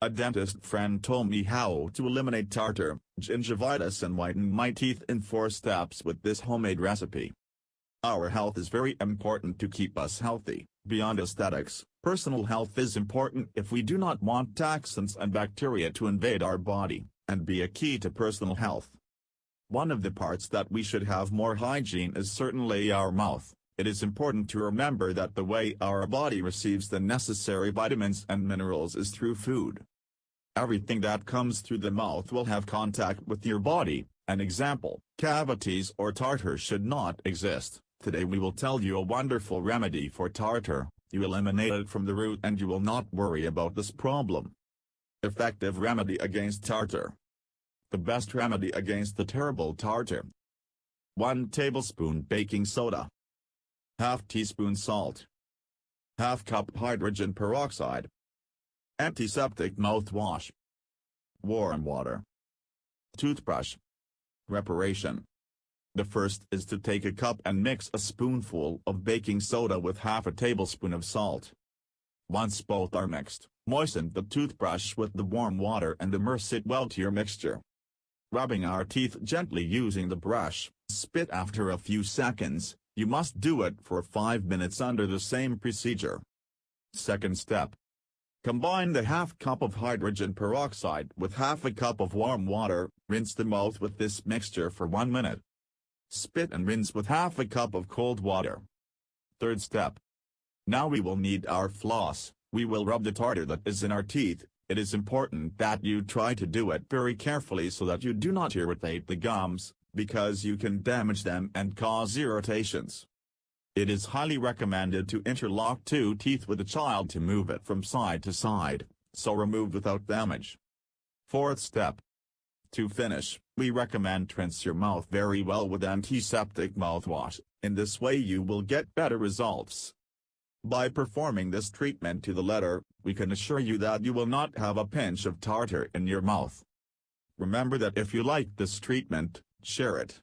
A dentist friend told me how to eliminate tartar, gingivitis and whiten my teeth in 4 steps with this homemade recipe. Our health is very important to keep us healthy. Beyond aesthetics, personal health is important if we do not want toxins and bacteria to invade our body, and be a key to personal health. One of the parts that we should have more hygiene is certainly our mouth. It is important to remember that the way our body receives the necessary vitamins and minerals is through food. Everything that comes through the mouth will have contact with your body. An example, cavities or tartar should not exist. Today we will tell you a wonderful remedy for tartar. You eliminate it from the root and you will not worry about this problem. Effective remedy against tartar. The best remedy against the terrible tartar. 1 tablespoon baking soda. ½ teaspoon salt. ½ cup hydrogen peroxide. Antiseptic mouthwash. Warm water. Toothbrush. Preparation. The first is to take a cup and mix a spoonful of baking soda with ½ a tablespoon of salt. Once both are mixed, moisten the toothbrush with the warm water and immerse it well to your mixture. Rubbing our teeth gently using the brush, spit after a few seconds. You must do it for 5 minutes under the same procedure. Second step. Combine the ½ cup of hydrogen peroxide with ½ a cup of warm water, rinse the mouth with this mixture for 1 minute. Spit and rinse with ½ a cup of cold water. Third step. Now we will need our floss. We will rub the tartar that is in our teeth. It is important that you try to do it very carefully so that you do not irritate the gums, because you can damage them and cause irritations. It is highly recommended to interlock 2 teeth with a child to move it from side to side, so remove without damage. Fourth step. To finish, we recommend rinse your mouth very well with antiseptic mouthwash. In this way you will get better results. By performing this treatment to the letter, we can assure you that you will not have a pinch of tartar in your mouth. Remember that if you like this treatment, share it.